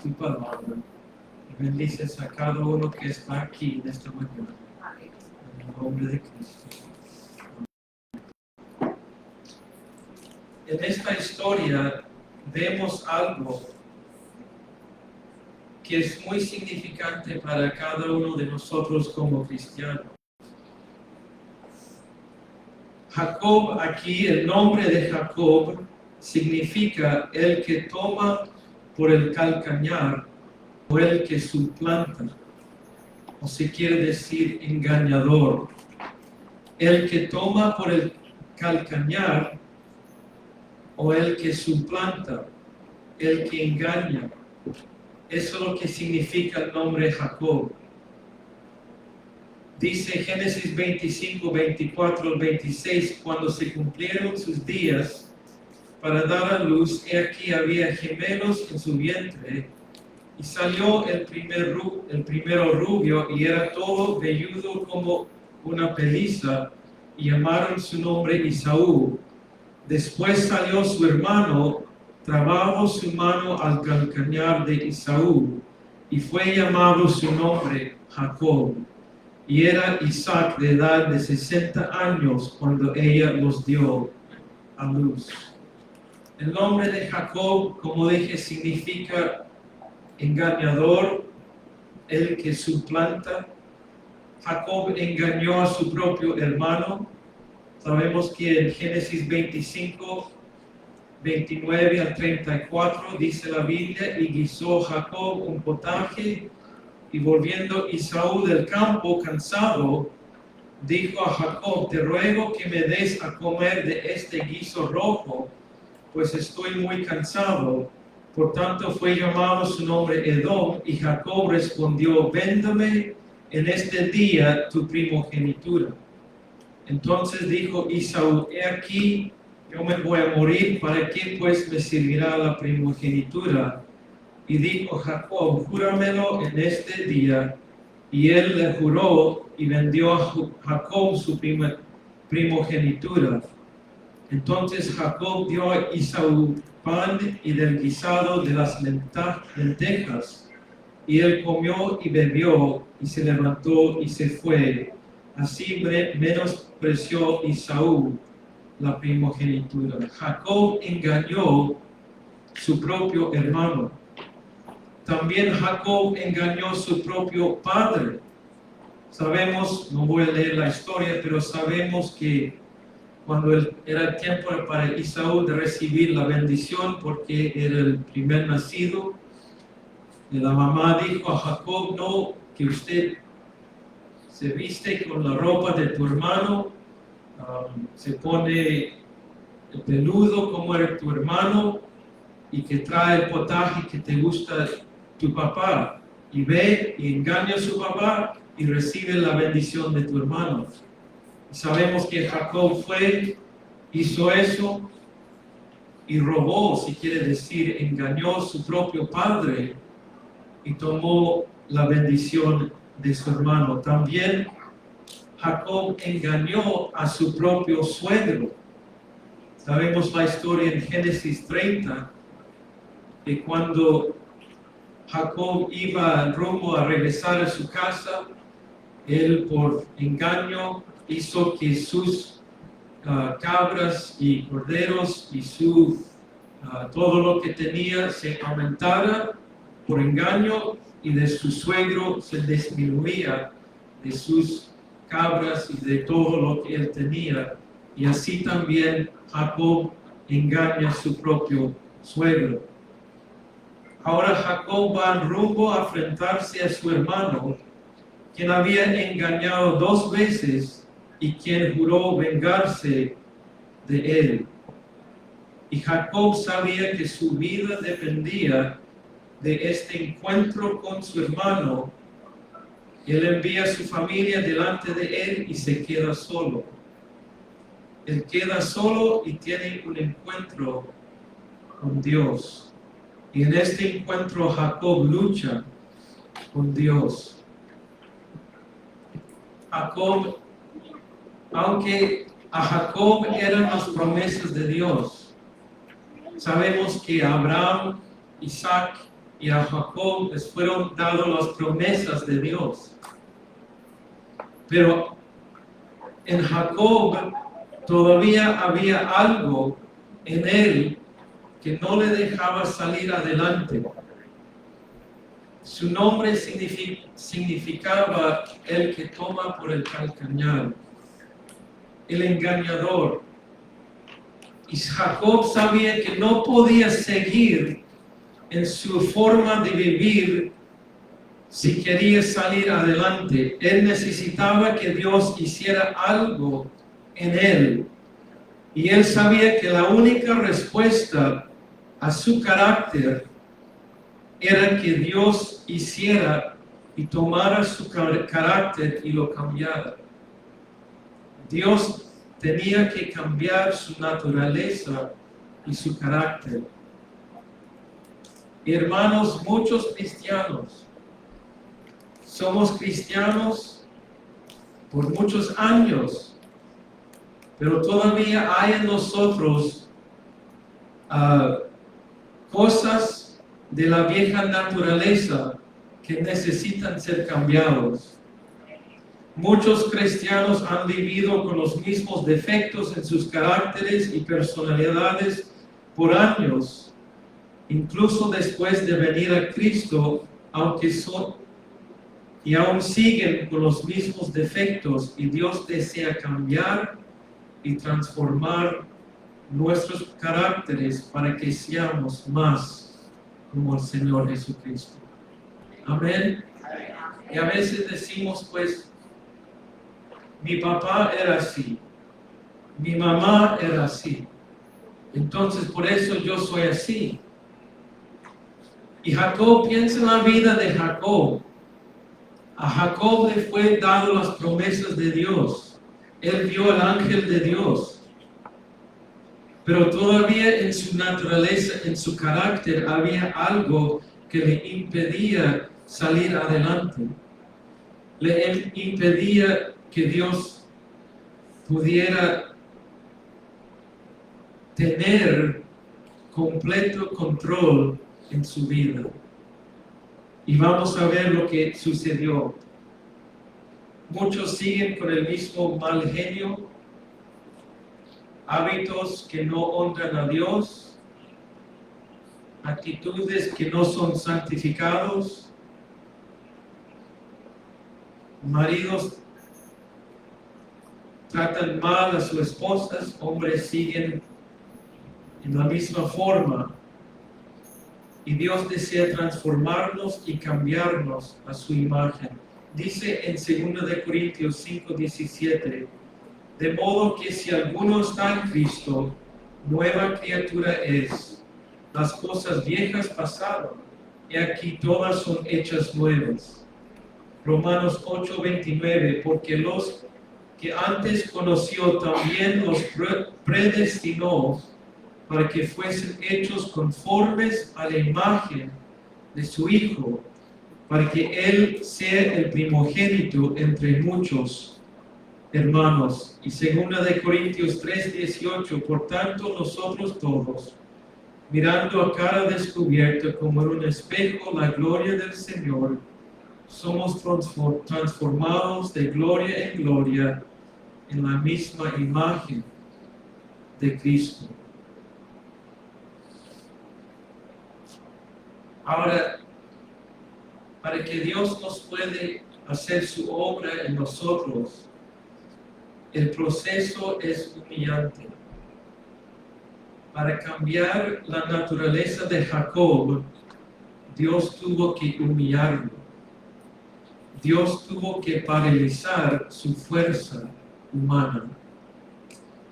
tu palabra. Y bendices a cada uno que está aquí en esta mañana. En el nombre de Cristo. En esta historia vemos algo que es muy significante para cada uno de nosotros como cristianos. Jacob, aquí el nombre de Jacob significa el que toma por el calcañar o el que suplanta, o se quiere decir engañador. El que toma por el calcañar o el que suplanta, el que engaña. Eso es lo que significa el nombre Jacob. Dice Génesis 25, 24, 26, cuando se cumplieron sus días para dar a luz, he aquí había gemelos en su vientre, y salió el primero rubio, y era todo velludo como una peliza, y llamaron su nombre Esaú. Después salió su hermano, trabajó su mano al calcañar de Esaú, y fue llamado su nombre Jacob. Y era Isaac de edad de 60 años cuando ella los dio a luz. El nombre de Jacob, como dije, significa engañador, el que suplanta. Jacob engañó a su propio hermano. Sabemos que en Génesis 25, 29 al 34 dice la Biblia, y guisó Jacob un potaje, y volviendo Esaú del campo cansado, dijo a Jacob, te ruego que me des a comer de este guiso rojo, pues estoy muy cansado. Por tanto fue llamado su nombre Edom, y Jacob respondió, véndame en este día tu primogenitura. Entonces dijo Esaú, he aquí, yo me voy a morir, ¿para qué pues me servirá la primogenitura? Y dijo Jacob, júramelo en este día. Y él le juró y vendió a Jacob su primogenitura. Entonces Jacob dio a Esaú pan y del guisado de las lentejas. Y él comió y bebió y se levantó y se fue. Así menospreció Esaú la primogenitura. Jacob engañó su propio hermano. También Jacob engañó a su propio padre. Sabemos, no voy a leer la historia, pero sabemos que cuando era tiempo para Esaú de recibir la bendición, porque era el primer nacido, la mamá dijo a Jacob, no, que usted se viste con la ropa de tu hermano, se pone el peludo como era tu hermano, y que trae el potaje que te gusta tu papá, y ve y engaña a su papá y recibe la bendición de tu hermano. Y sabemos que Jacob hizo eso y robó, si quiere decir, engañó a su propio padre y tomó la bendición de su hermano. También Jacob engañó a su propio suegro. Sabemos la historia en Génesis 30, que cuando Jacob iba rumbo a regresar a su casa, él por engaño hizo que sus cabras y corderos y todo lo que tenía se aumentara por engaño, y de su suegro se disminuía de sus cabras y de todo lo que él tenía. Y así también Jacob engaña a su propio suegro. Ahora Jacob va rumbo a enfrentarse a su hermano, quien había engañado 2 veces y quien juró vengarse de él. Y Jacob sabía que su vida dependía de este encuentro con su hermano. Él envía a su familia delante de él y se queda solo. Él queda solo y tiene un encuentro con Dios. Y en este encuentro Jacob lucha con Dios. Jacob, aunque a Jacob eran las promesas de Dios, sabemos que Abraham, Isaac y a Jacob les fueron dadas las promesas de Dios. Pero en Jacob todavía había algo en él que no le dejaba salir adelante. Su nombre significaba el que toma por el calcañar, el engañador. Y Jacob sabía que no podía seguir en su forma de vivir si quería salir adelante. Él necesitaba que Dios hiciera algo en él. Y él sabía que la única respuesta a su carácter era que Dios hiciera y tomara su carácter y lo cambiara. Dios tenía que cambiar su naturaleza y su carácter. Hermanos, muchos cristianos, somos cristianos por muchos años, pero todavía hay en nosotros cosas de la vieja naturaleza que necesitan ser cambiados. Muchos cristianos han vivido con los mismos defectos en sus caracteres y personalidades por años, incluso después de venir a Cristo, aunque y aún siguen con los mismos defectos, y Dios desea cambiar y transformar nuestros caracteres para que seamos más como el Señor Jesucristo. Amén. Y a veces decimos, pues, mi papá era así, mi mamá era así, entonces por eso yo soy así. Y Jacob, piensa en la vida de Jacob. A Jacob le fue dado las promesas de Dios. Él vio al ángel de Dios. Pero todavía en su naturaleza, en su carácter, había algo que le impedía salir adelante. Le impedía que Dios pudiera tener completo control en su vida. Y vamos a ver lo que sucedió. Muchos siguen con el mismo mal genio, hábitos que no honran a Dios, actitudes que no son santificados, maridos tratan mal a sus esposas, hombres siguen en la misma forma. Y Dios desea transformarnos y cambiarnos a su imagen. Dice en 2 Corintios 5:17, de modo que si alguno está en Cristo, nueva criatura es. Las cosas viejas pasaron, y aquí todas son hechas nuevas. Romanos 8:29, porque los que antes conoció también los predestinó para que fuesen hechos conformes a la imagen de su Hijo, para que Él sea el primogénito entre muchos hermanos. Y 2 Corintios 3:18, por tanto nosotros todos, mirando a cara descubierta como en un espejo la gloria del Señor, somos transformados de gloria en gloria en la misma imagen de Cristo. Ahora, para que Dios nos puede hacer su obra en nosotros, el proceso es humillante. Para cambiar la naturaleza de Jacob, Dios tuvo que humillarlo. Dios tuvo que paralizar su fuerza humana.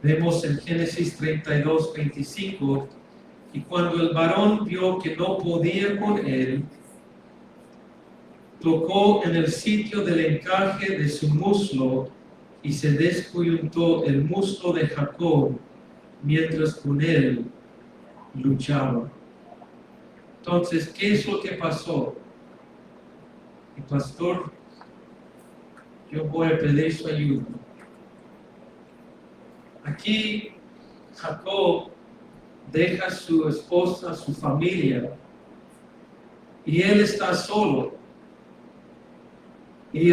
Vemos en Génesis 32:25, y cuando el varón vio que no podía con él, tocó en el sitio del encaje de su muslo y se descoyuntó el muslo de Jacob mientras con él luchaba. Entonces, ¿qué es lo que pasó? El pastor, yo voy a pedir su ayuda. Aquí Jacob deja a su esposa, su familia, y él está solo. Y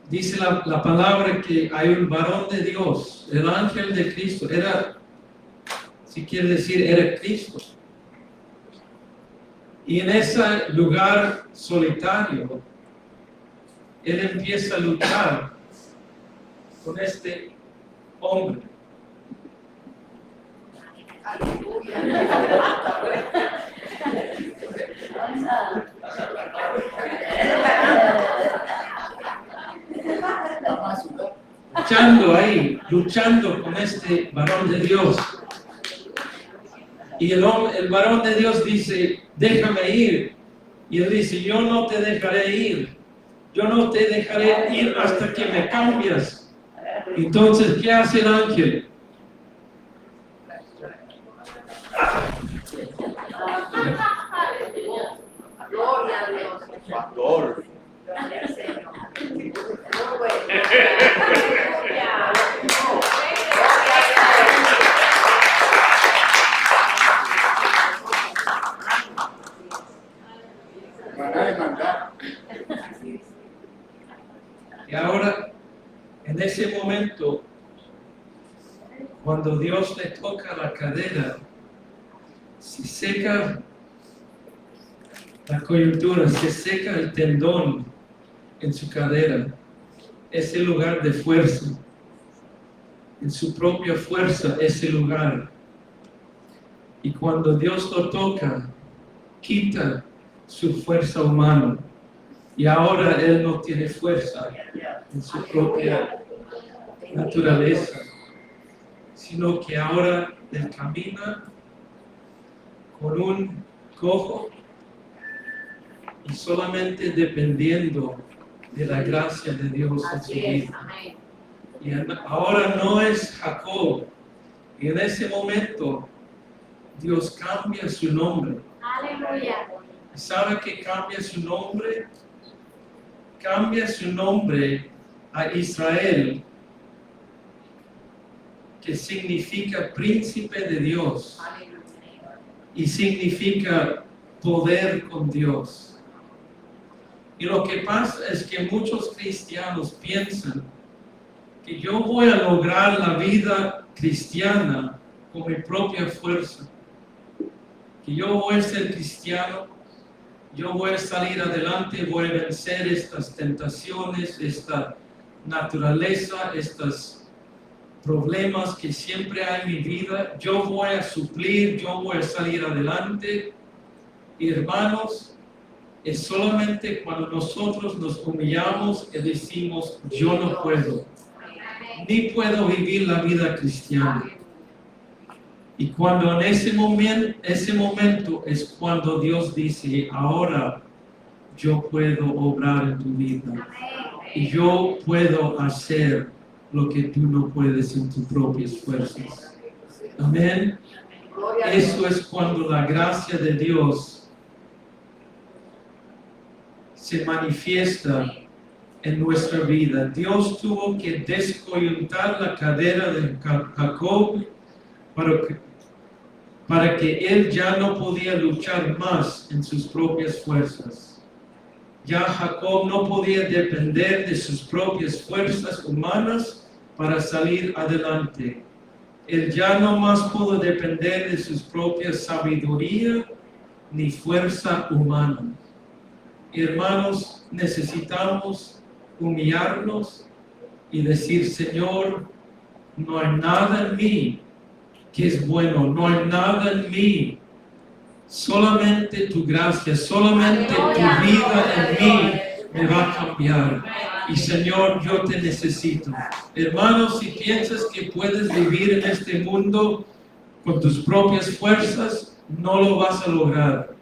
dice la palabra que hay un varón de Dios, el ángel de Cristo, si quiere decir, era Cristo. Y en ese lugar solitario, él empieza a luchar con este hombre. Luchando con este varón de Dios. Y el varón de Dios dice, déjame ir. Y él dice, yo no te dejaré ir. Yo no te dejaré ir hasta que me cambies. Entonces, ¿qué hace el ángel? Gloria a Dios. Pastor. Y ahora, en ese momento, cuando Dios le toca la cadera, se seca la coyuntura, se seca el tendón en su cadera, ese lugar de fuerza, en su propia fuerza, ese lugar. Y cuando Dios lo toca, quita su fuerza humana. Y ahora él no tiene fuerza en su propia naturaleza, sino que ahora él camina con un cojo y solamente dependiendo de la gracia de Dios en su vida. Y ahora no es Jacob. Y en ese momento Dios cambia su nombre. Aleluya. ¿Sabe que cambia su nombre? Cambia su nombre a Israel, que significa príncipe de Dios y significa poder con Dios. Y lo que pasa es que muchos cristianos piensan que yo voy a lograr la vida cristiana con mi propia fuerza, que yo voy a ser cristiano, yo voy a salir adelante, voy a vencer estas tentaciones, esta naturaleza, estos problemas que siempre hay en mi vida. Yo voy a suplir, yo voy a salir adelante. Y hermanos, es solamente cuando nosotros nos humillamos y decimos, yo no puedo, ni puedo vivir la vida cristiana. Y cuando en ese momento es cuando Dios dice, ahora yo puedo obrar en tu vida. Y yo puedo hacer lo que tú no puedes en tus propias fuerzas. Amén. Eso es cuando la gracia de Dios se manifiesta en nuestra vida. Dios tuvo que descoyuntar la cadera de Jacob para que él ya no podía luchar más en sus propias fuerzas. Ya Jacob no podía depender de sus propias fuerzas humanas para salir adelante. Él ya no más pudo depender de sus propias sabiduría ni fuerza humana. Hermanos, necesitamos humillarnos y decir, Señor, no hay nada en mí que es bueno, no hay nada en mí, solamente tu gracia, solamente tu vida en mí me va a cambiar. Y Señor, yo te necesito. Hermanos, si piensas que puedes vivir en este mundo con tus propias fuerzas, no lo vas a lograr.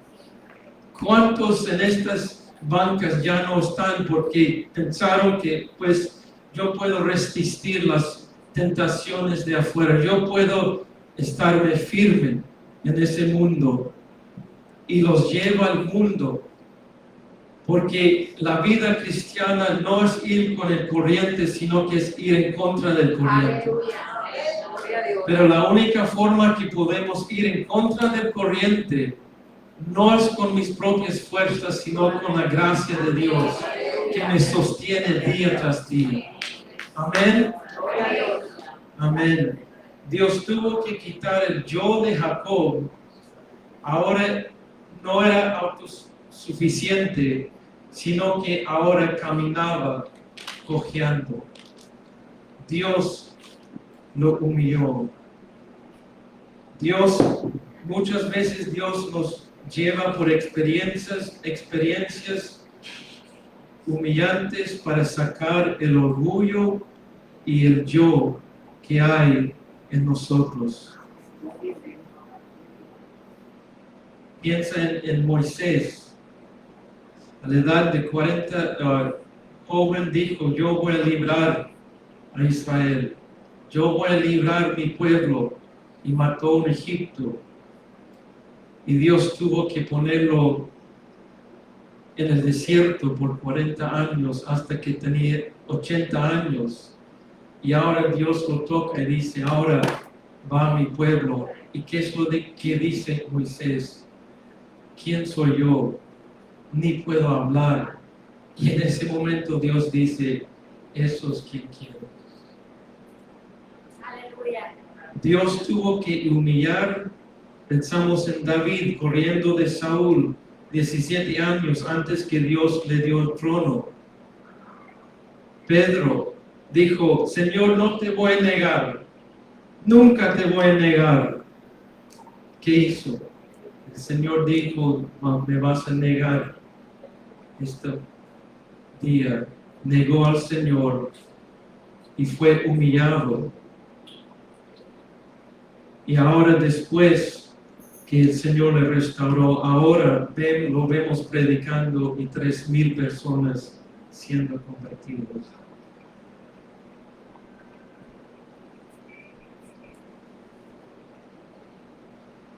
¿Cuántos en estas bancas ya no están porque pensaron que pues yo puedo resistir las tentaciones de afuera, yo puedo estarme firme en ese mundo, y los lleva al mundo? Porque la vida cristiana no es ir con el corriente, sino que es ir en contra del corriente. Pero la única forma que podemos ir en contra del corriente No es con mis propias fuerzas, sino con la gracia de Dios que me sostiene día tras día. Amén. Amén. Dios tuvo que quitar el yo de Jacob. Ahora no era autosuficiente, sino que ahora caminaba cojeando. Dios lo humilló. Muchas veces Dios nos lleva por experiencias humillantes para sacar el orgullo y el yo que hay en nosotros. Piensa en Moisés. A la edad de 40, joven dijo, yo voy a librar a Israel. Yo voy a librar mi pueblo. Y mató a un Egipto. Y Dios tuvo que ponerlo en el desierto por 40 años hasta que tenía 80 años. Y ahora Dios lo toca y dice, ahora va mi pueblo. ¿Y qué es lo que dice Moisés? ¿Quién soy yo? Ni puedo hablar. Y en ese momento Dios dice, eso es quien quiero. Aleluya. Dios tuvo que humillar. Pensamos en David corriendo de Saúl 17 años antes que Dios le dio el trono. Pedro dijo, Señor, no te voy a negar, nunca te voy a negar. ¿Qué hizo? El Señor dijo, me vas a negar este día. Negó al Señor y fue humillado. Y ahora después que el Señor le restauró, ahora lo vemos predicando y 3,000 personas siendo convertidos.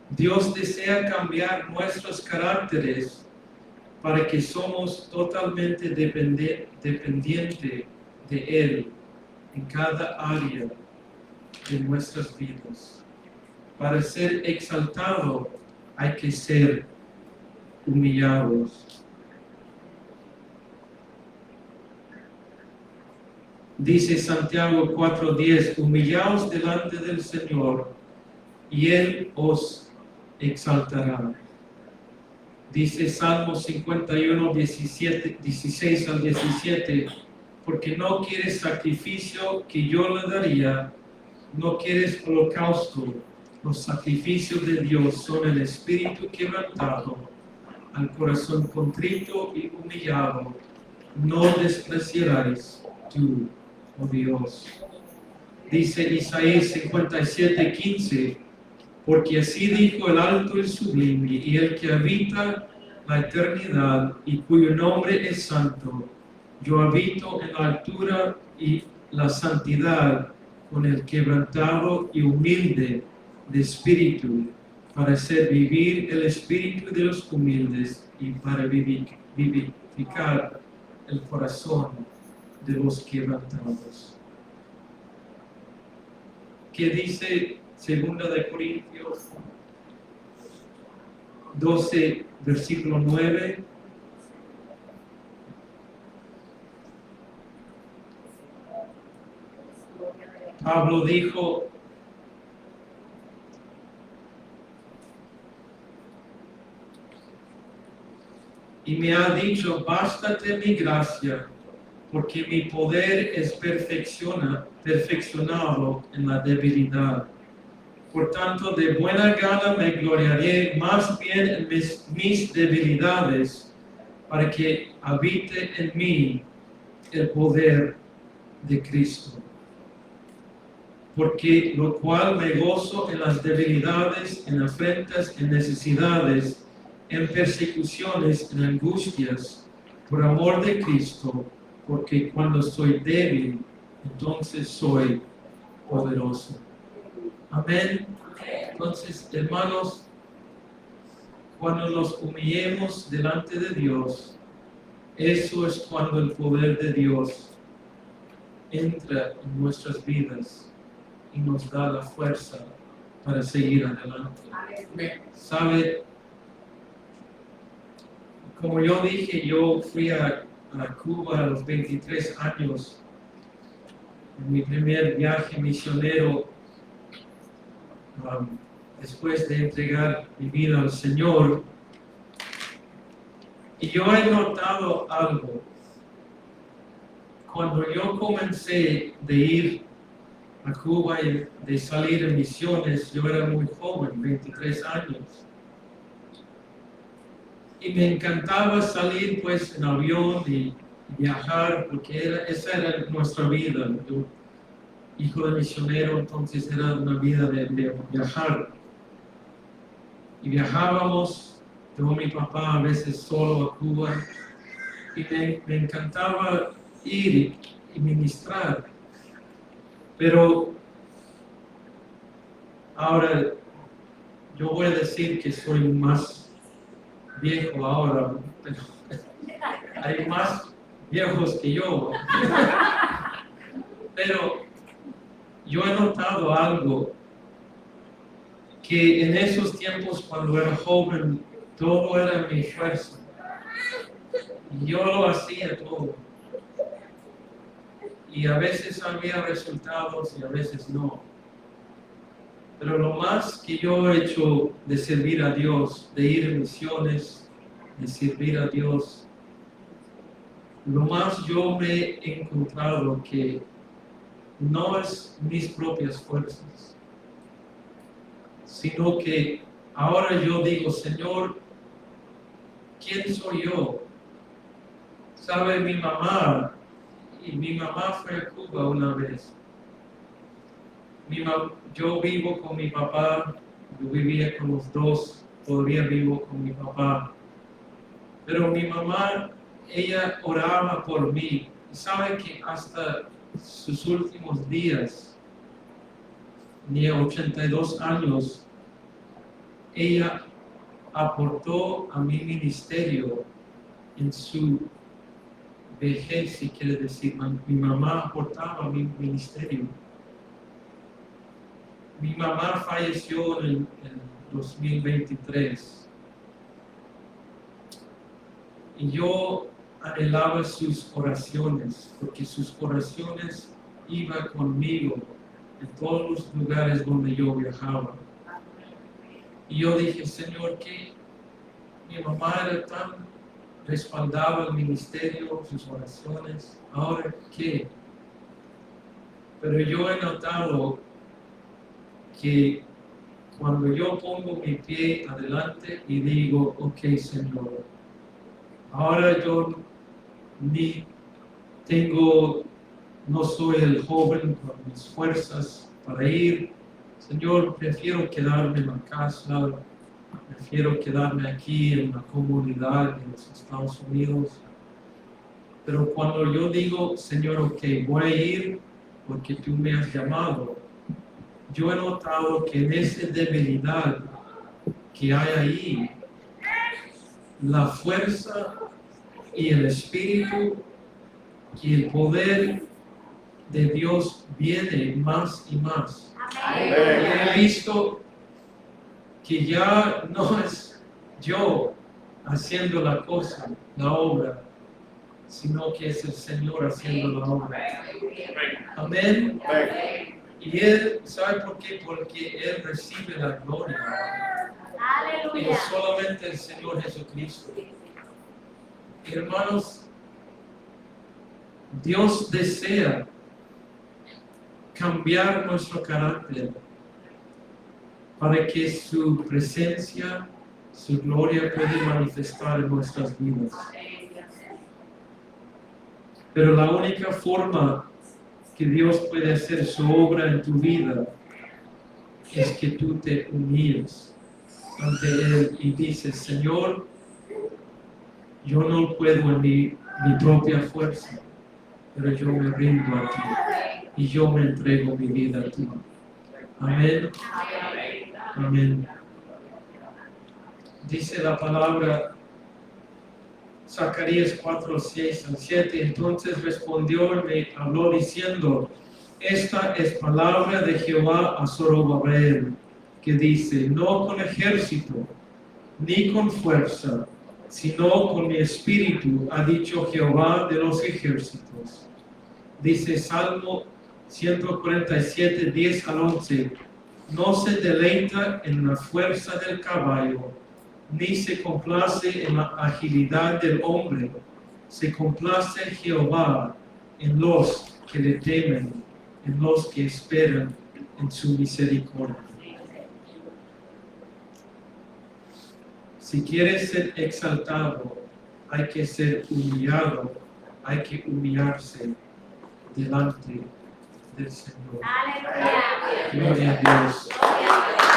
Dios desea cambiar nuestros caracteres para que somos totalmente dependientes de Él en cada área de nuestras vidas. Para ser exaltado hay que ser humillados. Dice Santiago 4:10, humillaos delante del Señor y Él os exaltará. Dice Salmo 51, 16 al 17, porque no quieres sacrificio que yo le daría, no quieres holocausto. Los sacrificios de Dios son el espíritu quebrantado, al corazón contrito y humillado. No despreciaréis tú, oh Dios. Dice Isaías 57:15, porque así dijo el alto y sublime, y el que habita la eternidad y cuyo nombre es santo. Yo habito en la altura y la santidad con el quebrantado y humilde de espíritu, para hacer vivir el espíritu de los humildes y para vivificar el corazón de los quebrantados. ¿Qué dice 2 de Corintios 12, versículo 9? Pablo dijo, y me ha dicho, bástate mi gracia, porque mi poder es perfeccionado en la debilidad. Por tanto, de buena gana me gloriaré más bien en mis debilidades, para que habite en mí el poder de Cristo. Porque lo cual me gozo en las debilidades, en afrentas, en necesidades, en persecuciones, en angustias, por amor de Cristo, porque cuando soy débil, entonces soy poderoso. Amén. Entonces, hermanos, cuando nos humillemos delante de Dios, eso es cuando el poder de Dios entra en nuestras vidas y nos da la fuerza para seguir adelante. ¿Sabe? como yo dije, yo fui a Cuba a los 23 años, en mi primer viaje misionero, después de entregar mi vida al Señor. Y yo he notado algo. Cuando yo comencé de ir a Cuba y de salir en misiones, yo era muy joven, 23 años. Y me encantaba salir pues en avión y viajar, porque esa era nuestra vida. Yo, hijo de misionero, entonces era una vida de viajar. Y viajábamos, yo y mi papá a veces solo a Cuba, y me encantaba ir y ministrar. Pero ahora yo voy a decir que soy más viejo ahora, pero hay más viejos que yo. Pero yo he notado algo, que en esos tiempos cuando era joven, todo era mi fuerza. Y yo lo hacía todo. Y a veces había resultados y a veces no. Pero lo más que yo he hecho de servir a Dios, de ir en misiones, de servir a Dios, lo más yo me he encontrado que no es mis propias fuerzas, sino que ahora yo digo, Señor, ¿quién soy yo? ¿Sabe mi mamá? Y mi mamá fue a Cuba una vez. Yo vivo con mi papá, yo vivía con los dos, todavía vivo con mi papá. Pero mi mamá, ella oraba por mí. Y sabe que hasta sus últimos días, ni a 82 años, ella aportó a mi ministerio en su vejez, si quiere decir. Mi mamá aportaba a mi ministerio. Mi mamá falleció en 2023 y yo anhelaba sus oraciones, porque sus oraciones iban conmigo en todos los lugares donde yo viajaba. Y yo dije, Señor, que mi mamá era tan respaldaba el ministerio, sus oraciones, ¿ahora qué? Pero yo he notado que cuando yo pongo mi pie adelante y digo, ok, Señor, ahora yo no soy el joven con mis fuerzas para ir, Señor, prefiero quedarme en la casa, prefiero quedarme aquí en la comunidad de los Estados Unidos. Pero cuando yo digo, Señor, ok, voy a ir porque tú me has llamado, yo he notado que en esa debilidad que hay ahí, la fuerza y el espíritu y el poder de Dios viene más y más. Amén. Y he visto que ya no es yo haciendo la cosa, la obra, sino que es el Señor haciendo la obra. Amén. Y Él, ¿sabe por qué? Porque Él recibe la gloria. Y Aleluya. solamente el Señor Jesucristo. Hermanos, Dios desea cambiar nuestro carácter para que su presencia, su gloria pueda manifestar en nuestras vidas. Pero la única forma que Dios puede hacer su obra en tu vida es que tú te humilles ante Él y dices, Señor, yo no puedo en mi propia fuerza, pero yo me rindo a ti y yo me entrego mi vida a ti. Amén. Amén. Dice la palabra Zacarías 4, 6 al 7. Entonces respondió y me habló diciendo, esta es palabra de Jehová a Zorobabel, que dice, no con ejército, ni con fuerza, sino con mi espíritu, ha dicho Jehová de los ejércitos. Dice Salmo 147, 10 al 11, no se deleita en la fuerza del caballo, ni se complace en la agilidad del hombre, se complace Jehová en los que le temen, en los que esperan en su misericordia. Si quieres ser exaltado, hay que ser humillado, hay que humillarse delante del Señor. Aleluya. Gloria a Dios.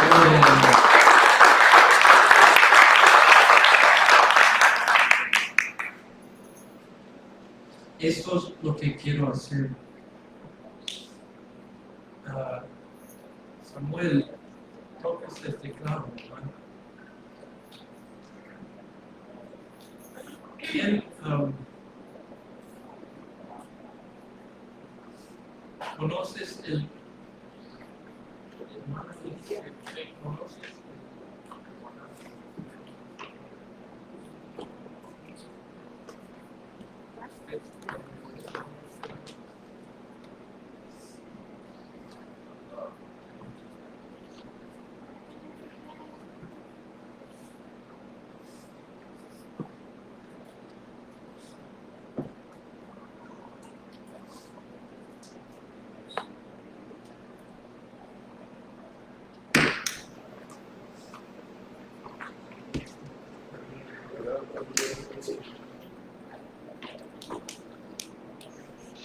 Gloria a Dios. Esto es lo que quiero hacer. Samuel, tocas el teclado, ¿verdad? ¿Quién conoces el conoces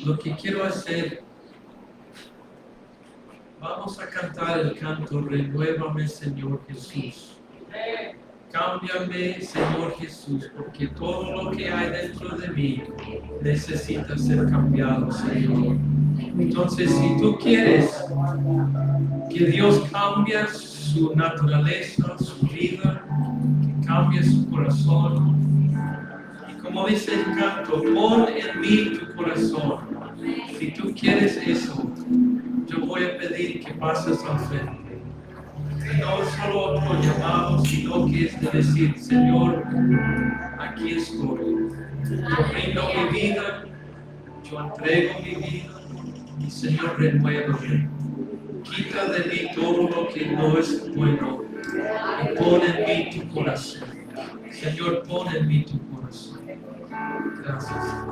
lo que quiero hacer? Vamos a cantar el canto Renuévame, Señor Jesús. Cámbiame, Señor Jesús, porque todo lo que hay dentro de mí necesita ser cambiado, Señor. Entonces, si tú quieres que Dios cambie su naturaleza, su vida, que cambie su corazón, y como dice el canto, pon en mí tu corazón. Si tú quieres eso, yo voy a pedir que pases al frente. No solo otro llamado, sino que es de decir, Señor, aquí estoy. Yo brindo mi vida, yo entrego mi vida, y Señor, renuévame. Quita de mí todo lo que no es bueno y pon en mí tu corazón. Señor, pon en mí tu corazón. Gracias.